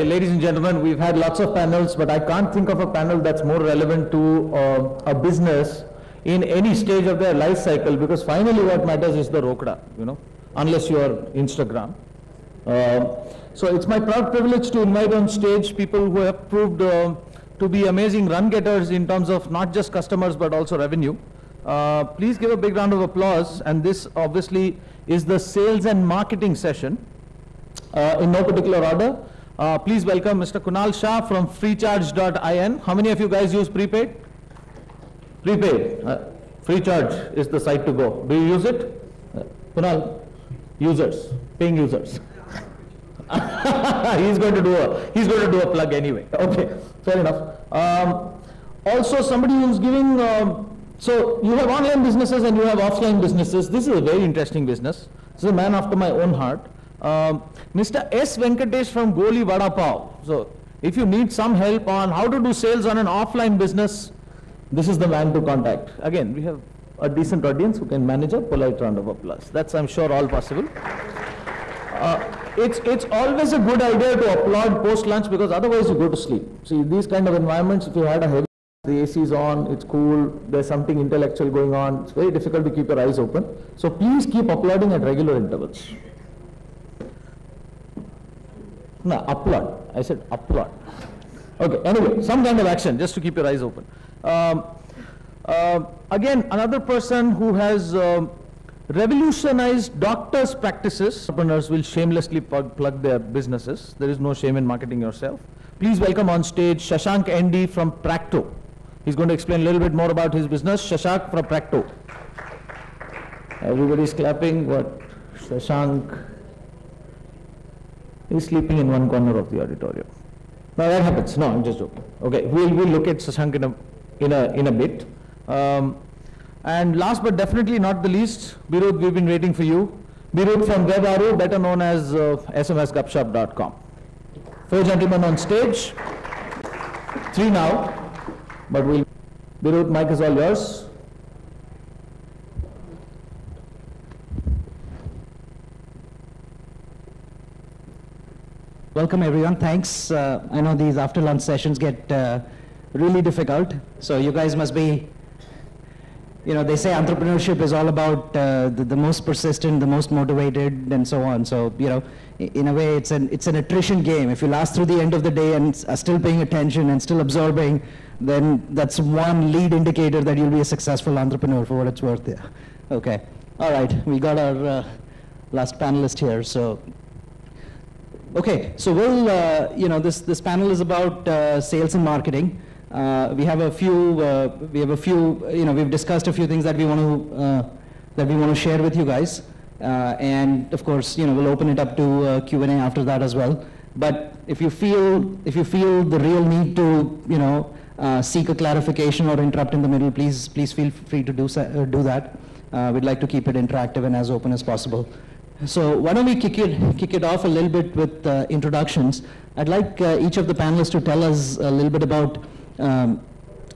Ladies and gentlemen, we've had lots of panels, but I can't think of a panel that's more relevant to a business in any stage of their life cycle, because finally what matters is the rokda, unless you are Instagram. So it's my proud privilege to invite on stage people who have proved to be amazing run getters in terms of not just customers but also revenue. Please give a big round of applause, and this obviously is the sales and marketing session in no particular order. Please welcome Mr. Kunal Shah from freecharge.in. How many of you guys use prepaid? Prepaid. Freecharge is the site to go. Do you use it? Kunal? Users. Paying users. He's going to do a plug anyway. Okay, fair enough. Also, somebody who's giving. So you have online businesses and you have offline businesses. This is a very interesting business. This is a man after my own heart. Mr. S. Venkatesh from Goli Vada Pav. So if you need some help on how to do sales on an offline business, this is the man to contact. Again, we have a decent audience who can manage a polite round of applause. That's, I'm sure, all possible. It's always a good idea to applaud post-lunch, because otherwise you go to sleep. See, these kind of environments, if you had a heavy, the AC is on, it's cool, there's something intellectual going on, it's very difficult to keep your eyes open. So please keep applauding at regular intervals. No, applaud. I said applaud. Okay, anyway, some kind of action just to keep your eyes open. Again, another person who has revolutionized doctors' practices. Entrepreneurs will shamelessly plug their businesses. There is no shame in marketing yourself. Please welcome on stage Shashank ND from Practo. He's going to explain a little bit more about his business. Shashank from Practo. Everybody's clapping. What? Shashank is sleeping in one corner of the auditorium. Now that happens. No, I'm just joking. Okay, we'll look at Shashank in a bit. And last but definitely not the least, Beerud, we've been waiting for you. Beerud from Webaroo, better known as smsgupshop.com. 4 gentlemen on stage. 3 now, but Beerud, mic is all yours. Welcome everyone, thanks. I know these after lunch sessions get really difficult, so you guys must be, they say entrepreneurship is all about the most persistent, the most motivated, and so on. So, in a way, it's an attrition game. If you last through the end of the day and are still paying attention and still absorbing, then that's one lead indicator that you'll be a successful entrepreneur, for what it's worth. Yeah. Okay. All right. We got our last panelist here. So, okay. So we'll, this panel is about sales and marketing. We have a few, we've discussed a few things that we want to share with you guys, and of course, we'll open it up to Q&A after that as well. But if you feel the real need to, seek a clarification or interrupt in the middle, please feel free to do that. We'd like to keep it interactive and as open as possible. So why don't we kick it off a little bit with introductions. I'd like each of the panelists to tell us a little bit about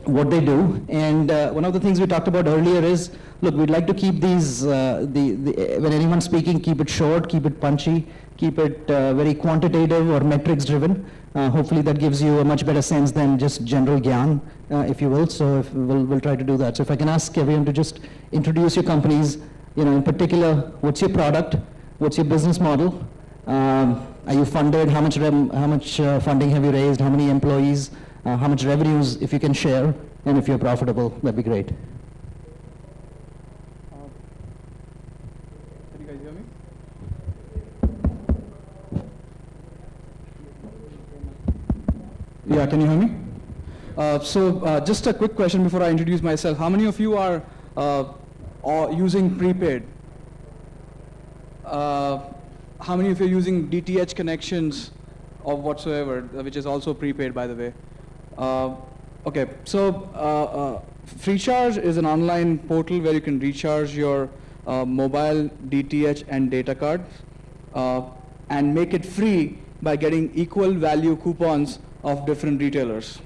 what they do. And one of the things we talked about earlier is, look, we'd like to keep these, when anyone's speaking, keep it short, keep it punchy, keep it very quantitative or metrics driven. Hopefully that gives you a much better sense than just general gyan, if you will. So we'll try to do that. So if I can ask everyone to just introduce your companies, in particular, what's your product? What's your business model? Are you funded? How much funding have you raised? How many employees? How much revenues, if you can share, and if you're profitable, that'd be great. Can you guys hear me? Yeah, can you hear me? So just a quick question before I introduce myself. How many of you are using prepaid? How many of you are using DTH connections or whatsoever, which is also prepaid, by the way? Okay, so Freecharge is an online portal where you can recharge your mobile, DTH, and data cards and make it free by getting equal value coupons of different retailers,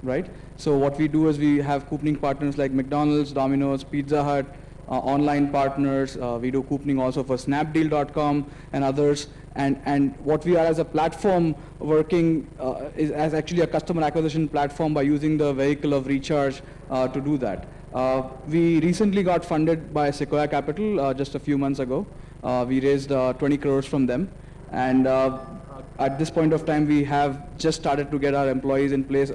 right? So what we do is we have couponing partners like McDonald's, Domino's, Pizza Hut, online partners. We do couponing also for Snapdeal.com and others. And what we are as a platform working is as actually a customer acquisition platform by using the vehicle of recharge to do that. We recently got funded by Sequoia Capital just a few months ago. We raised 20 crores from them. And at this point of time, we have just started to get our employees in place.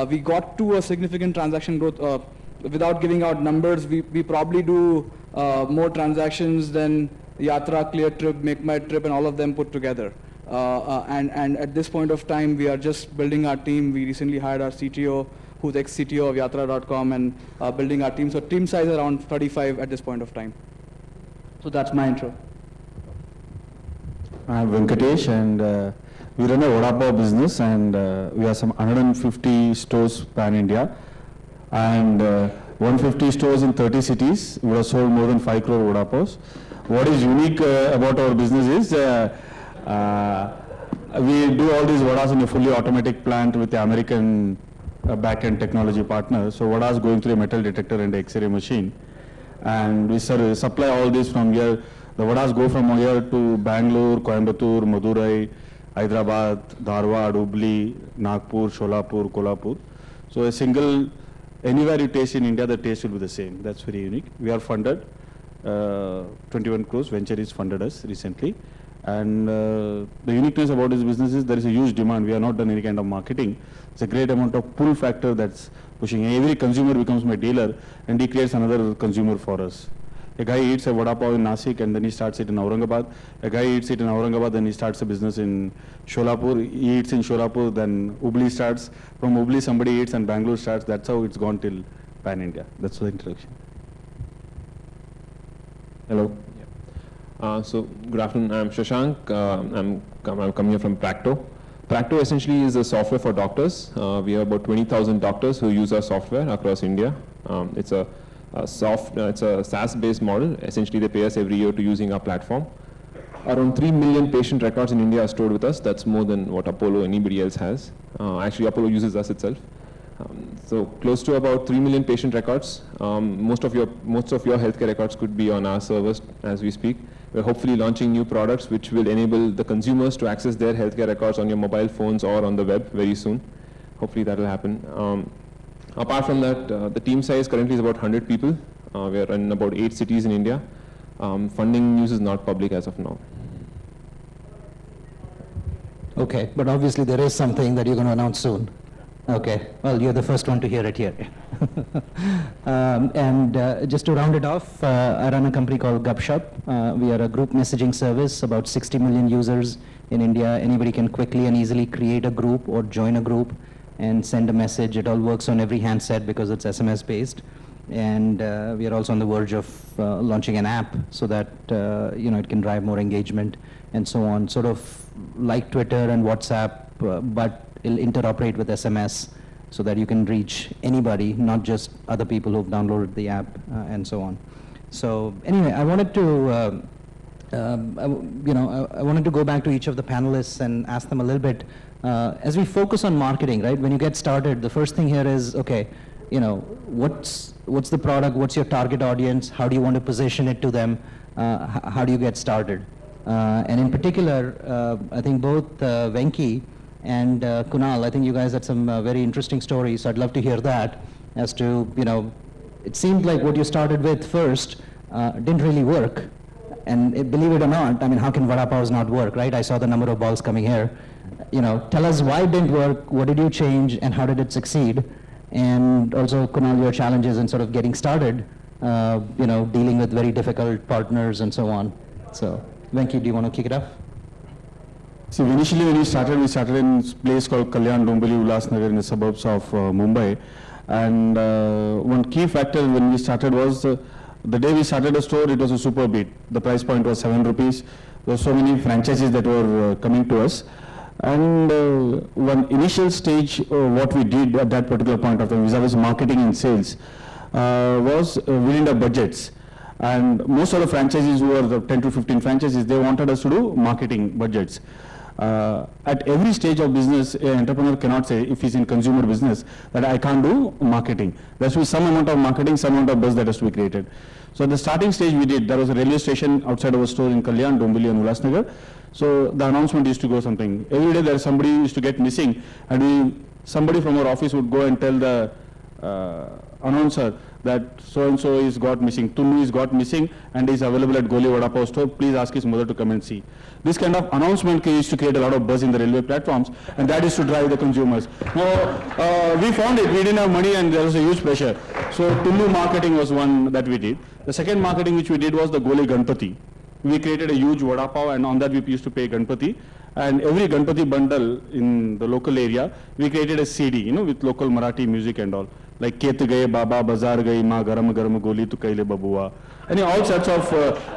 We got to a significant transaction growth. Without giving out numbers, we probably do more transactions than Yatra, Clear Trip, Make My Trip, and all of them put together. And at this point of time, we are just building our team. We recently hired our CTO, who's ex-CTO of Yatra.com, and building our team. So team size around 35 at this point of time. So that's my intro. I'm Venkatesh, and we run a Vodapao business, and we have some 150 stores pan-India, and 150 stores in 30 cities. We have sold more than 5 crore Vodapaos. What is unique about our business is we do all these Vodas in a fully automatic plant with the American back-end technology partner. So Vodas going through a metal detector and X-ray machine, and we supply all this from here. The Vodas go from here to Bangalore, Coimbatore, Madurai, Hyderabad, Dharwad, Hubli, Nagpur, Sholapur, Kolhapur. So a single, anywhere you taste in India, the taste will be the same. That's very unique. We are funded, 21 crores, Venture is funded us recently. And the uniqueness about this business is there is a huge demand. We have not done any kind of marketing. It's a great amount of pull factor that's pushing. Every consumer becomes my dealer, and he creates another consumer for us. A guy eats a vada pav in Nasik and then he starts it in Aurangabad. A guy eats it in Aurangabad, then he starts a business in Sholapur. He eats in Sholapur, then Hubli starts. From Hubli, somebody eats and Bangalore starts. That's how it's gone till pan-India. That's the introduction. Hello. So good afternoon. I'm Shashank. I'm coming here from Practo. Practo essentially is a software for doctors. We have about 20,000 doctors who use our software across India. It's a SaaS-based model. Essentially, they pay us every year to using our platform. Around 3 million patient records in India are stored with us. That's more than what Apollo or anybody else has. Actually, Apollo uses us itself. So close to about 3 million patient records. Most of your healthcare records could be on our servers as we speak. We're hopefully launching new products which will enable the consumers to access their healthcare records on your mobile phones or on the web very soon. Hopefully that will happen. Apart from that, the team size currently is about 100 people. We are in about 8 cities in India. Funding news is not public as of now. Okay, but obviously there is something that you're going to announce soon. Okay, well, you're the first one to hear it here. Just to round it off, I run a company called Gupshup. We are a group messaging service, about 60 million users in India. Anybody can quickly and easily create a group or join a group and send a message. It all works on every handset because it's SMS based. And we are also on the verge of launching an app so that it can drive more engagement and so on. Sort of like Twitter and WhatsApp, but it'll interoperate with SMS so that you can reach anybody, not just other people who've downloaded the app and so on. So anyway, I wanted to I wanted to go back to each of the panelists and ask them a little bit. As we focus on marketing, right? When you get started, the first thing here is, okay, what's the product? What's your target audience? How do you want to position it to them? How do you get started? And in particular, I think both Venki and Kunal, I think you guys had some very interesting stories. So I'd love to hear that as to, it seemed like what you started with first didn't really work. And believe it or not, I mean, how can Vada Pavs not work, right? I saw the number of balls coming here. Tell us why it didn't work, what did you change, and how did it succeed? And also, Kunal, your challenges in sort of getting started, dealing with very difficult partners and so on. So, Venki, do you want to kick it off? So initially when we started in a place called Kalyan, Domboli, Ulhasnagar in the suburbs of Mumbai. And one key factor when we started was the day we started a store, it was a super beat. The price point was 7 rupees. There were so many franchises that were coming to us. And one initial stage, what we did at that particular point of time, vis-a-vis marketing and sales, was we didn't have budgets. And most of the franchises who were the 10 to 15 franchises, they wanted us to do marketing budgets. At every stage of business, an entrepreneur cannot say, if he's in consumer business, that I can't do marketing. There should be some amount of marketing, some amount of buzz that has to be created. So at the starting stage we did, there was a railway station outside our store in Kalyan, Dombili and Ulasnagar. So the announcement used to go something. Every day there somebody used to get missing, and somebody from our office would go and tell the announcer that so-and-so is got missing, Tunnu is got missing and is available at Goli Vada Pav store, please ask his mother to come and see. This kind of announcement used to create a lot of buzz in the railway platforms, and that is to drive the consumers. Now, we found it, we didn't have money and there was a huge pressure. So Tunnu marketing was one that we did. The second marketing which we did was the Goli Ganpati. We created a huge Vada Pav, and on that we used to pay Ganpati. And every Ganpati bundle in the local area, we created a CD, with local Marathi music and all. Like Ket Gaye Baba, Bazar Gaye Ma, Garam Garam Goli Tu Kaile Babua. And all sorts of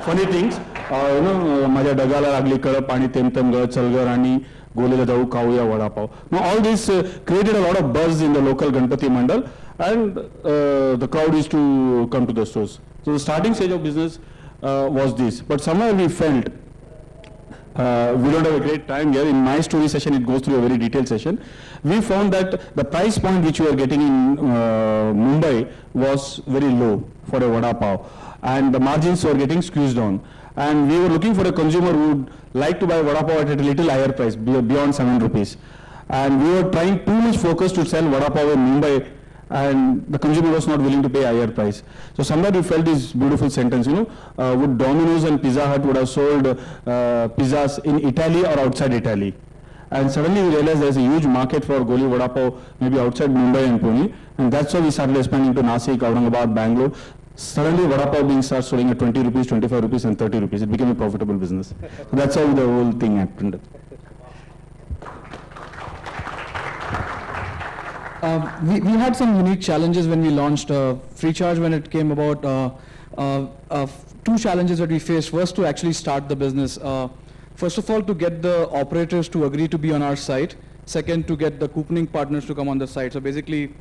funny things. Maja Dagala Ragli Kara, Pani Tem Tem Ga, Chalgarani, Goli Jau Kauya Vada Pav. Now all this created a lot of buzz in the local Ganpati mandal, and the crowd used to come to the stores. So the starting stage of business was this. But somewhere we felt, we don't have a great time here. In my story session, it goes through a very detailed session. We found that the price point which we were getting in Mumbai was very low for a Vada Pav, and the margins were getting squeezed on. And we were looking for a consumer who would like to buy Vada Pav at a little higher price, beyond 7 rupees. And we were trying too much focus to sell Vada Pav in Mumbai, and the consumer was not willing to pay higher price. So somewhere we felt this beautiful sentence, would Domino's and Pizza Hut would have sold pizzas in Italy or outside Italy? And suddenly we realized there's a huge market for Goli Vada Pav, maybe outside Mumbai and Pune, and that's why we started expanding to Nasik, Aurangabad, Bangalore. Suddenly Vada Pav being started selling at 20 rupees, 25 rupees and 30 rupees. It became a profitable business. So that's how the whole thing happened. We had some unique challenges when we launched FreeCharge. When it came about, two challenges that we faced. First, to actually start the business. First of all, to get the operators to agree to be on our site. Second, to get the couponing partners to come on the site. So basically,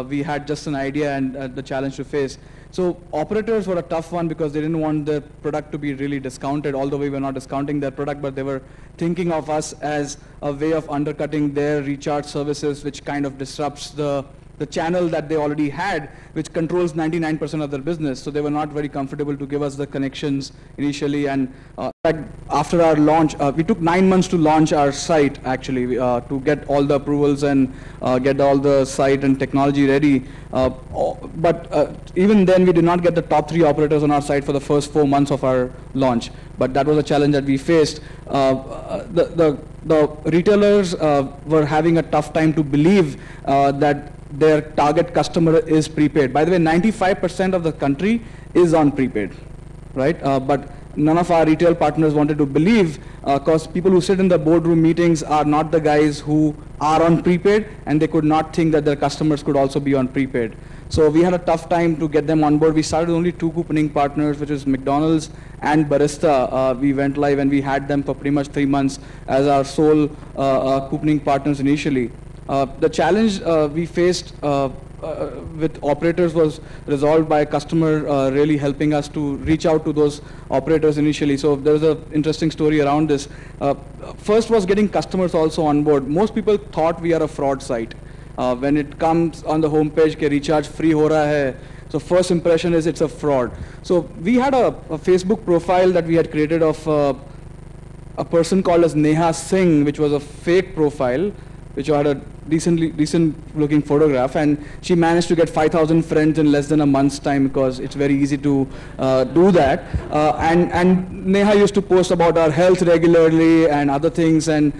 we had just an idea and the challenge to face. So operators were a tough one because they didn't want the product to be really discounted, although we were not discounting their product, but they were thinking of us as a way of undercutting their recharge services, which kind of disrupts the channel that they already had, which controls 99% of their business. So they were not very comfortable to give us the connections initially. And in fact, after our launch, we took 9 months to launch our site, actually, to get all the approvals and get all the site and technology ready. But even then, we did not get the top 3 operators on our site for the first 4 months of our launch. But that was a challenge that we faced. The retailers were having a tough time to believe that their target customer is prepaid. By the way, 95% of the country is on prepaid, right? But none of our retail partners wanted to believe, because people who sit in the boardroom meetings are not the guys who are on prepaid, and they could not think that their customers could also be on prepaid. So we had a tough time to get them on board. We started only 2 couponing partners, which is McDonald's and Barista. We went live and we had them for pretty much 3 months as our sole couponing partners initially. The challenge we faced with operators was resolved by a customer really helping us to reach out to those operators initially. So there's an interesting story around this. First was getting customers also on board. Most people thought we are a fraud site. When it comes on the homepage, ke recharge free ho raha hai, so first impression is it's a fraud. So we had a Facebook profile that we had created of a person called as Neha Singh, which was a fake profile, which had a decent looking photograph, and she managed to get 5,000 friends in less than a month's time, because it's very easy to do that. And Neha used to post about our health regularly and other things, and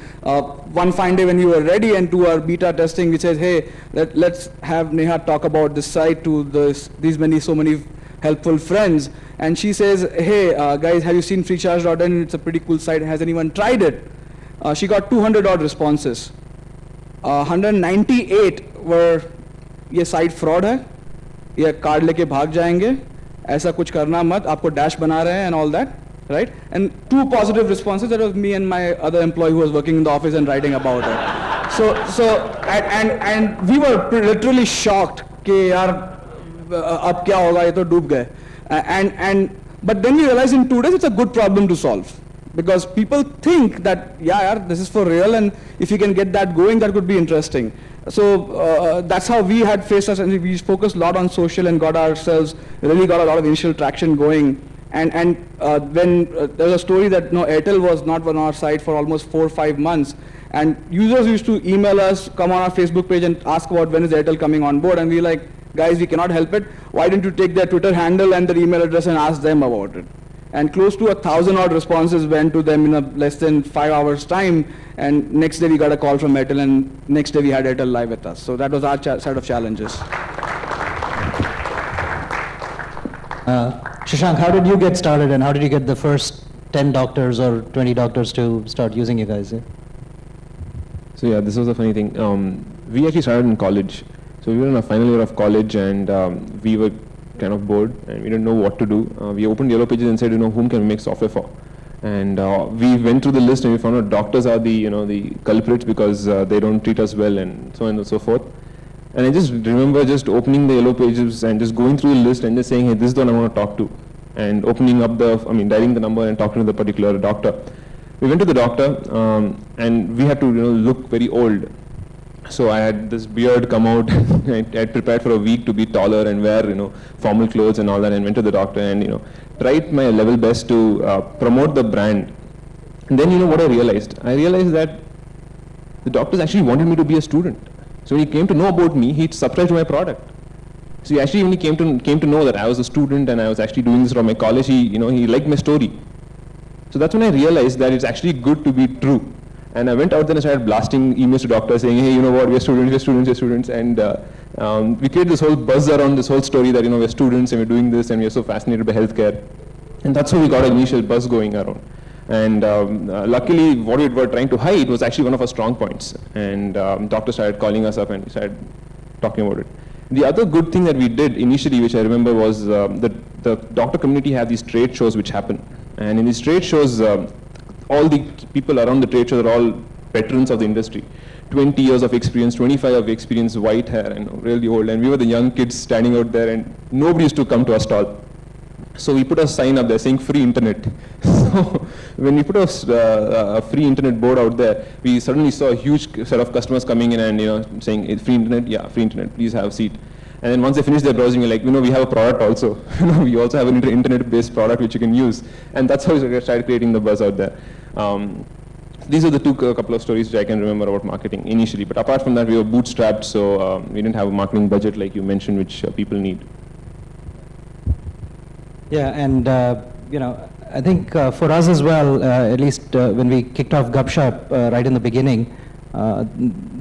one fine day when we were ready and to our beta testing, we said, hey, let's have Neha talk about this site to so many helpful friends. And she says, hey guys, have you seen freecharge.in? It's a pretty cool site. Has anyone tried it? She got 200 odd responses. 198 were, ये site fraud है, ये card लेके भाग जाएंगे, ऐसा कुछ करना मत, आपको डैश बना रहे हैं and all that, right? And 2 positive responses. That was me and my other employee who was working in the office and writing about it. And we were literally shocked कि यार अब क्या होगा, ये तो डूब गए. But then we realized in 2 days it's a good problem to solve. because people think that, yeah, this is for real, and if you can get that going, that could be interesting. So that's how we had faced us, and we focused a lot on social and really got a lot of initial traction going. And when there's a story that Airtel was not on our site for almost 4 or 5 months, and users used to email us, come on our Facebook page and ask about when is Airtel coming on board, and we're like, guys, we cannot help it. Why don't you take their Twitter handle and their email address and ask them about it? And close to 1,000 odd responses went to them in less than 5 hours time, and next day we got a call from Airtel, and next day we had Airtel live with us. So that was our set of challenges. Shashank, how did you get started, and how did you get the first 10 doctors or 20 doctors to start using you guys? So yeah, this was a funny thing. We actually started in college. So we were in our final year of college, and we were kind of bored, and we didn't know what to do. We opened Yellow Pages and said, whom can we make software for? And we went through the list, and we found out doctors are the culprits because they don't treat us well, and so on and so forth. And I just remember just opening the Yellow Pages and just going through the list and just saying, hey, this is the one I want to talk to. And opening up dialing the number and talking to the particular doctor. We went to the doctor, and we had to look very old. So I had this beard come out. I had prepared for a week to be taller and wear formal clothes and all that, and went to the doctor and tried my level best to promote the brand. And then what I realized? I realized that the doctors actually wanted me to be a student. So when he came to know about me, he subscribed to my product. So he actually, when he came to know that I was a student and I was actually doing this from my college, he liked my story. So that's when I realized that it's actually good to be true. And I went out there and started blasting emails to doctors saying, hey, you know what, we're students. And we created this whole buzz around this whole story that, we're students and we're doing this and we're so fascinated by healthcare. And that's how we got an initial buzz going around. And luckily, what we were trying to hide was actually one of our strong points. And doctors started calling us up and started talking about it. The other good thing that we did initially, which I remember, was that the doctor community had these trade shows which happen. And in these trade shows, all the people around the trade show are all veterans of the industry. 20 years of experience, 25 of experience, white hair, and really old. And we were the young kids standing out there, and nobody used to come to our stall. So we put a sign up there saying free internet. So when we put a free internet board out there, we suddenly saw a huge set of customers coming in and saying, free internet, yeah, free internet, please have a seat. And then once they finish their browsing, we're like, we have a product also. We also have an internet-based product which you can use. And that's how we started creating the buzz out there. These are the couple of stories which I can remember about marketing initially. But apart from that, we were bootstrapped, so we didn't have a marketing budget like you mentioned, which people need. Yeah, and I think for us as well, at least when we kicked off Gupshup right in the beginning,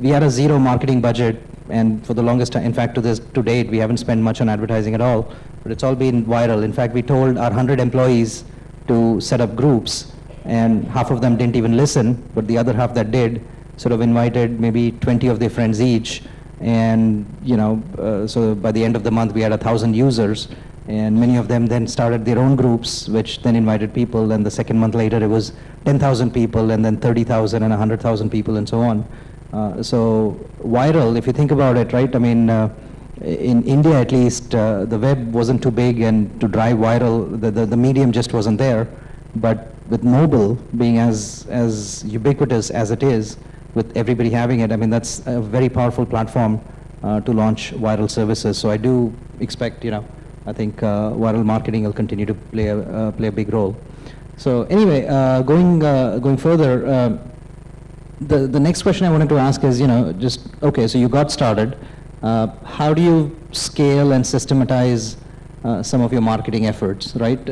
we had a zero marketing budget, and for the longest time, in fact, to date, we haven't spent much on advertising at all, but it's all been viral. In fact, we told our 100 employees to set up groups, and half of them didn't even listen, but the other half that did sort of invited maybe 20 of their friends each, and so by the end of the month, we had 1,000 users. And many of them then started their own groups, which then invited people, and the second month later it was 10,000 people, and then 30,000 and 100,000 people, and so on. So viral, if you think about it, right? I mean, in India at least, the web wasn't too big, and to drive viral, the medium just wasn't there. But with mobile being as ubiquitous as it is, with everybody having it, I mean, that's a very powerful platform to launch viral services. So I do expect, I think viral marketing will continue to play a big role. So anyway, going further, the next question I wanted to ask is, okay, so you got started. How do you scale and systematize some of your marketing efforts, right?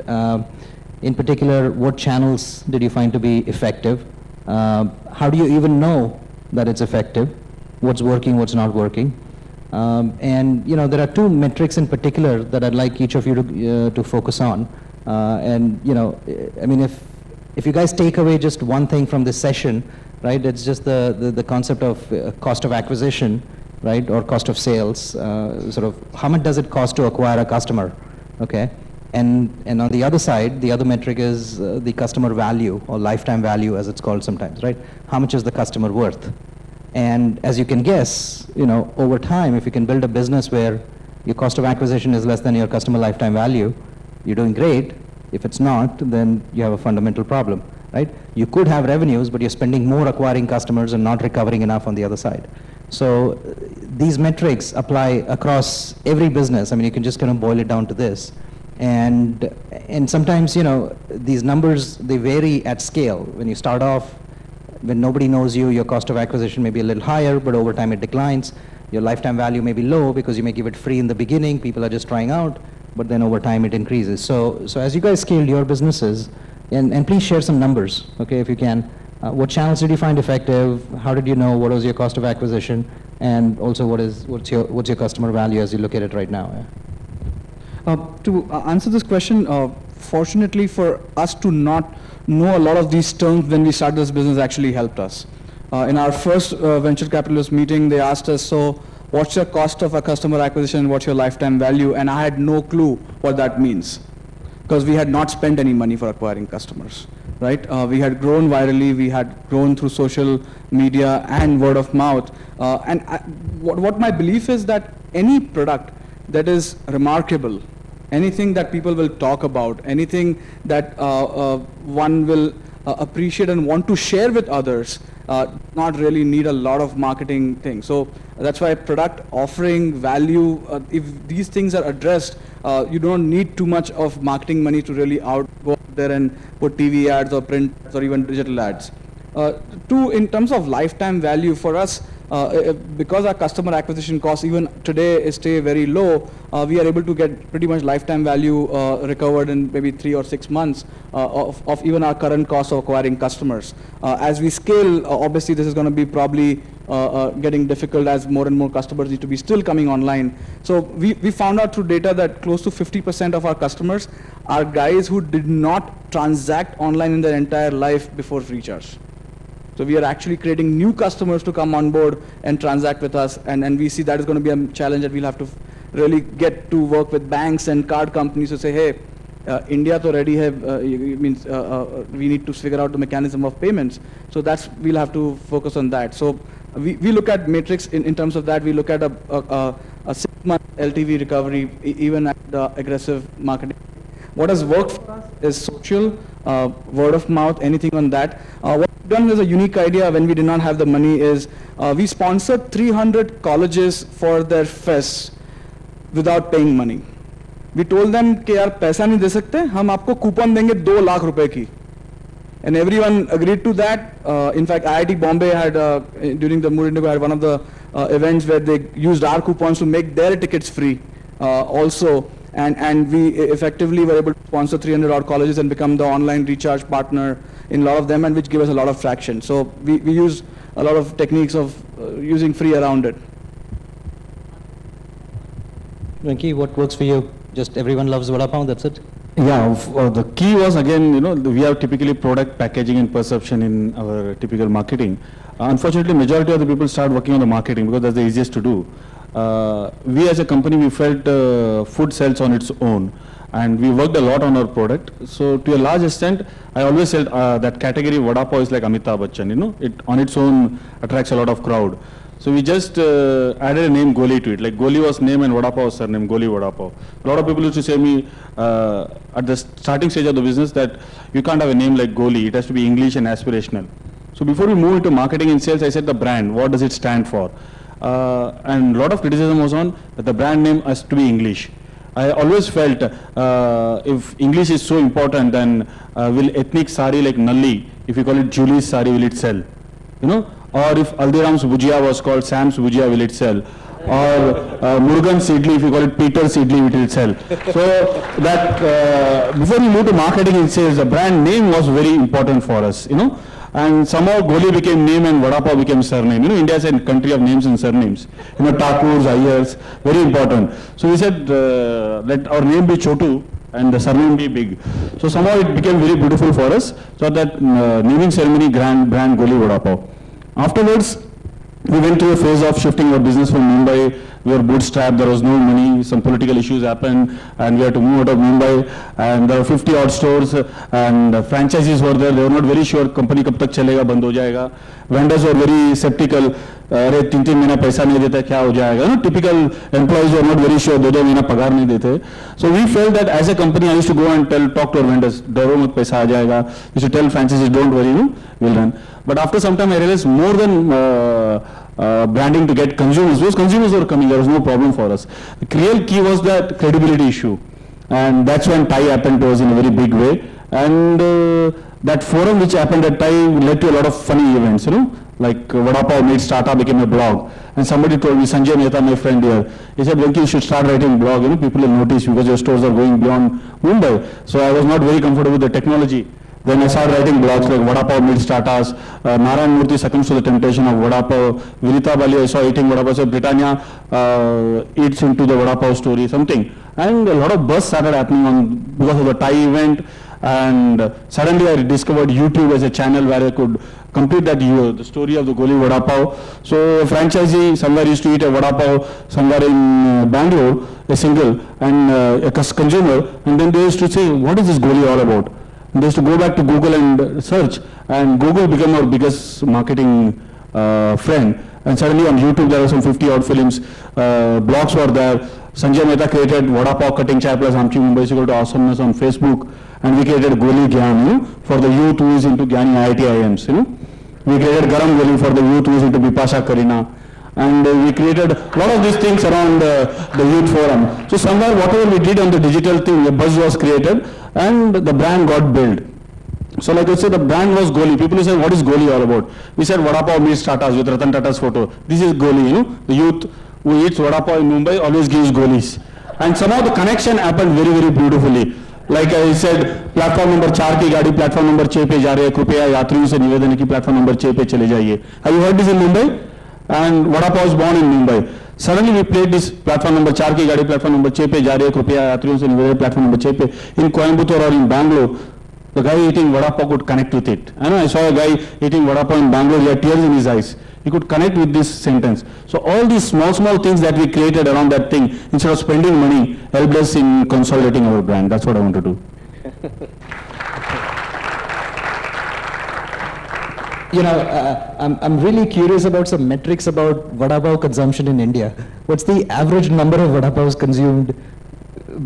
In particular, what channels did you find to be effective? How do you even know that it's effective? What's working, what's not working? And there are two metrics in particular that I'd like each of you to focus on. And I mean, if you guys take away just one thing from this session, right? It's just the concept of cost of acquisition, right, or cost of sales. Sort of how much does it cost to acquire a customer? Okay, and on the other side, the other metric is the customer value or lifetime value, as it's called sometimes, right? How much is the customer worth? And as you can guess, over time, if you can build a business where your cost of acquisition is less than your customer lifetime value, you're doing great. If it's not, then you have a fundamental problem. right? You could have revenues, but you're spending more acquiring customers and not recovering enough on the other side. So these metrics apply across every business. I mean, you can just kind of boil it down to this. And sometimes, you know, these numbers, they vary at scale. When you start off, when nobody knows you, your cost of acquisition may be a little higher, but over time it declines. Your lifetime value may be low because you may give it free in the beginning, people are just trying out, but then over time it increases. So as you guys scaled your businesses, and please share some numbers, okay, if you can. What channels did you find effective? How did you know? What was your cost of acquisition? And also, what's your customer value as you look at it right now? To answer this question, fortunately for us to not know a lot of these terms when we started this business actually helped us. In our first venture capitalist meeting, they asked us, so what's your cost of a customer acquisition? What's your lifetime value? And I had no clue what that means, because we had not spent any money for acquiring customers, right? We had grown virally, we had grown through social media and word of mouth. What my belief is that any product that is remarkable, anything that people will talk about, anything that one will appreciate and want to share with others, not really need a lot of marketing things. So that's why product offering, value, if these things are addressed, you don't need too much of marketing money to really go out there and put TV ads or print ads or even digital ads. Two, in terms of lifetime value for us, because our customer acquisition costs even today stay very low, we are able to get pretty much lifetime value recovered in maybe 3 or 6 months of even our current cost of acquiring customers. As we scale, obviously this is going to be probably getting difficult as more and more customers need to be still coming online. So we found out through data that close to 50% of our customers are guys who did not transact online in their entire life before Freecharge. So we are actually creating new customers to come on board and transact with us, and we see that is going to be a challenge that we'll have to really get to work with banks and card companies to say, hey, India to already have, means we need to figure out the mechanism of payments. So we'll have to focus on that. So we look at metrics in terms of that. We look at a 6-month LTV recovery, even at the aggressive marketing. What has worked for us is social, word of mouth, anything on that. What we've done is a unique idea when we did not have the money is we sponsored 300 colleges for their fests without paying money. We told them कि यार पैसा नहीं दे सकते, हम आपको coupon देंगे 2 लाख रुपए की. And everyone agreed to that. In fact, IIT Bombay had, during the Mood Indigo, had one of the events where they used our coupons to make their tickets free also. And we effectively were able to sponsor 300 odd colleges and become the online recharge partner in a lot of them, and which gave us a lot of traction. So we use a lot of techniques of using free around it. Venki, what works for you? Just everyone loves Vada Pav, that's it? Yeah, the key was again, you know, we have typically product packaging and perception in our typical marketing. Unfortunately, majority of the people start working on the marketing because that's the easiest to do. We as a company, we felt food sells on its own, and we worked a lot on our product. So to a large extent, I always said that category Vada Pav is like Amitabh Bachchan, you know, it on its own attracts a lot of crowd. So we just added a name Goli to it, like Goli was name and Vada Pav was surname, Goli Vada Pav. A lot of people used to say me at the starting stage of the business that you can't have a name like Goli, it has to be English and aspirational. So before we moved into marketing and sales, I said the brand, what does it stand for? And a lot of criticism was on that the brand name has to be English. I always felt if English is so important, then will ethnic sari like Nalli, if you call it Julie's sari, will it sell? You know? Or if Aldiram's Bhujia was called Sam's Bhujia, will it sell? Or Murugan's Idli, if you call it Peter's Idli, will it sell? So that before we moved to marketing and sales, the brand name was very important for us, you know. And somehow Goli became name and Vada Pav became surname. You know, India is a country of names and surnames. You know, Thakurs, Ayers, very important. So we said, let our name be Chotu and the surname be big. So somehow it became very beautiful for us. So that naming ceremony brand Goli Vada Pav. Afterwards, we went through a phase of shifting our business from Mumbai. We were bootstrapped, there was no money, some political issues happened, and we had to move out of Mumbai, and there were 50 odd stores, and franchisees were there, they were not very sure, company kab tak chalega, band ho jayega. Vendors were very skeptical, अरे 3-3 महीना पैसा नहीं देता क्या हो जाएगा, no? Typical employees were not very sure, 2-2 महीना पगार नहीं देते. So we felt that as a company, I used to go and talk to our vendors, डरो मत पैसा आ जाएगा. We used to tell franchisees, don't worry, no? We'll run. But after some time I realized more than branding to get consumers, those consumers were coming, there was no problem for us. The real key was that credibility issue, and that's when TIE happened to us in a very big way, and that forum which happened at TIE led to a lot of funny events, you know, like Vada Pav Meets Tata became a blog, and somebody told me, Sanjay Mehta, my friend here, he said, Venki, you should start writing blog, you know, people will notice because your stores are going beyond Mumbai. So I was not very comfortable with the technology. Then I started writing blogs like Vada Pav Meets Tatas, Narayan Murthy succumbs to the temptation of Vada Pav, Vinita Bali I saw eating Vada Pav, so Britannia eats into the Vada Pav story, something. And a lot of buzz started happening on because of the TIE event, and suddenly I discovered YouTube as a channel where I could complete that the story of the Goli Vada Pav. So a franchisee somewhere used to eat a Vada Pav somewhere in Bangalore, a single, and a consumer, and then they used to say, what is this Goli all about? They used to go back to Google and search, and Google became our biggest marketing friend. And suddenly on YouTube there were some 50 odd films, blogs were there. Sanjay Mehta created Vada Pav Cutting Chai Plus Amchi Mumbai is equal to awesomeness on Facebook, and we created Goli Gyan, you know, for the youth who is into Gyani IIT IIMs, you know. We created Garam Goli for the youth who is into Bipasha Karina. And we created a lot of these things around the youth forum. So somewhere whatever we did on the digital thing, a buzz was created and the brand got built. So like I said, the brand was Goli. People say, what is Goli all about? We said Vada Pav Meets Tatas with Ratan Tata's photo. This is Goli, you know. The youth who eats Vada Pav in Mumbai always gives Golis. And somehow the connection happened very, very beautifully. Like I said, platform number 4 की गाड़ी platform number 6 पे जा रही है, कृपया यात्रियों से निवेदन है कि प्लेटफॉर्म नंबर 6 पे चले जाइए. Have you heard this in Mumbai? And Vada Pav was born in Mumbai. Suddenly we played this platform number 4 की गाड़ी प्लेटफॉर्म नंबर 6 पे जा रही है, कृपया यात्रियों से निवेदन प्लेटफॉर्म नंबर 6 पे. In Coimbatore or in Bangalore, the guy eating Vada Pav could connect with it. I saw a guy eating Vada Pav in Bangalore, he had tears in his eyes. He could connect with this sentence. So all these small things that we created around that thing, instead of spending money, helped us in consolidating our brand. That's what I want to do. You know, I'm really curious about some metrics about Vada Pav consumption in India. What's the average number of Vada Pavs consumed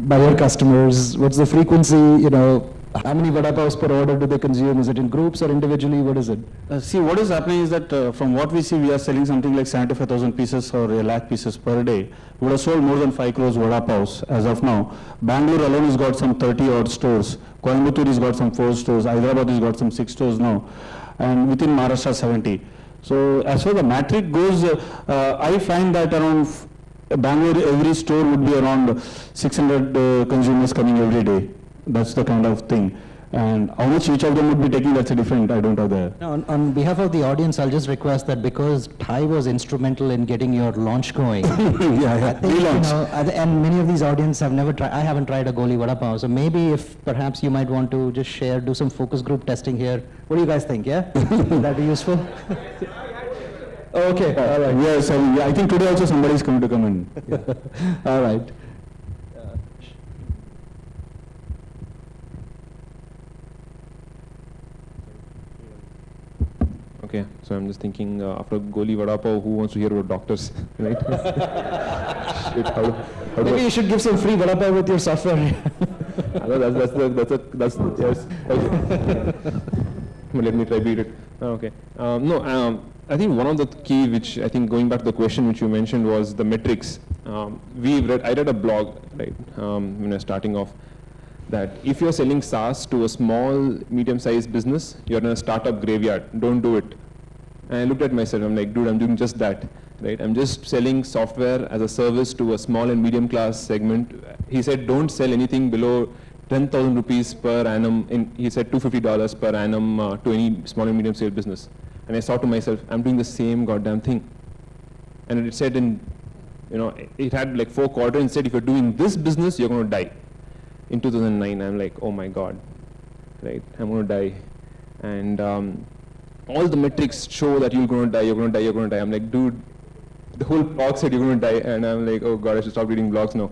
by your customers? What's the frequency, you know? How many Vada Pavs per order do they consume? Is it in groups or individually? What is it? See, what is happening is that from what we see, we are selling something like 75,000 pieces or 1 lakh pieces per day. We would have sold more than 5 crores Vada Pavs as of now. Bangalore alone has got some 30 odd stores. Coimbatore has got some 4 stores. Hyderabad has got some 6 stores now. And within Maharashtra, 70. So as far as the metric goes, I find that around Bangalore, every store would be around 600 consumers coming every day. That's the kind of thing. And how much each of them would be taking, that's a different, I don't have the... Now, on behalf of the audience, I'll just request that because TIE was instrumental in getting your launch going. I think, and many of these audience have never tried, I haven't tried a Goli Vada Pav, so maybe if perhaps you might want to just share, do some focus group testing here. What do you guys think, yeah? Would that be useful? Okay, all right. Yes, I think today also somebody is going to come in. Yeah. All right. Okay, so I'm just thinking after Goli Vada Pav, who wants to hear about doctors, right? Shit, how Maybe you should give some free Vada Pav with your software. that's yes. Okay. Let me try beat it. Okay. I think one of the key, which I think going back to the question which you mentioned, was the metrics. I read a blog, right, when I was starting off, that if you're selling SaaS to a small, medium-sized business, you're in a startup graveyard. Don't do it. And I looked at myself. I'm like, dude, I'm doing just that, right? I'm just selling software as a service to a small and medium-class segment. He said, don't sell anything below 10,000 rupees per annum. He said $250 per annum to any small and medium-sized business. And I thought to myself, I'm doing the same goddamn thing. And it said it had like 4 quadrants. It said, if you're doing this business, you're going to die. In 2009, I'm like, oh my God, right? I'm going to die. And all the metrics show that you're going to die, you're going to die, you're going to die. I'm like, dude, the whole blog said you're going to die, and I'm like, oh God, I should stop reading blogs now.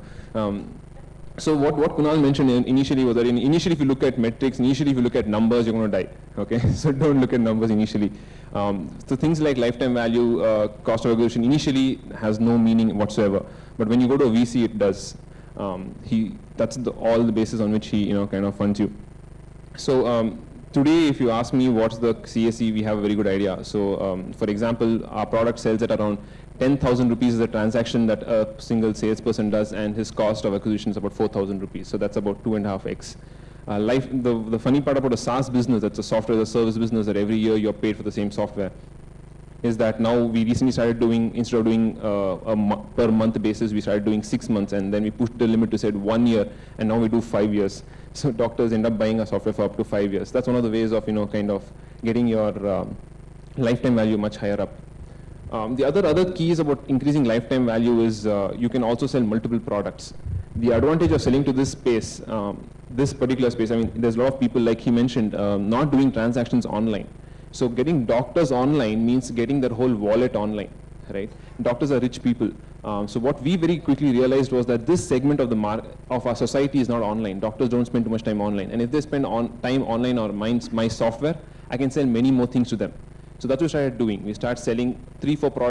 So what Kunal mentioned initially was that initially if you look at metrics, initially if you look at numbers, you're going to die, okay? So don't look at numbers initially. So things like lifetime value, cost of acquisition initially has no meaning whatsoever. But when you go to a VC, it does. That's all the basis on which he kind of funds you. So today, if you ask me what's the CAC, we have a very good idea. So for example, our product sells at around 10,000 rupees is a transaction that a single salesperson does, and his cost of acquisition is about 4,000 rupees. So that's about 2.5x. The funny part about a SaaS business, that's a software as a service business, that every year you're paid for the same software, is that now we recently started doing, instead of doing per month basis, we started doing 6 months, and then we pushed the limit to say 1 year, and now we do 5 years. So doctors end up buying our software for up to 5 years. That's one of the ways of kind of getting your lifetime value much higher up. The other keys about increasing lifetime value is you can also sell multiple products. The advantage of selling to this space, this particular space, I mean, there's a lot of people, like he mentioned, not doing transactions online. So getting doctors online means getting their whole wallet online, right? Doctors are rich people. So what we very quickly realized was that this segment of of our society is not online. Doctors don't spend too much time online. And if they spend time online or my software, I can sell many more things to them. So that's what we started doing. We started selling 3-4 products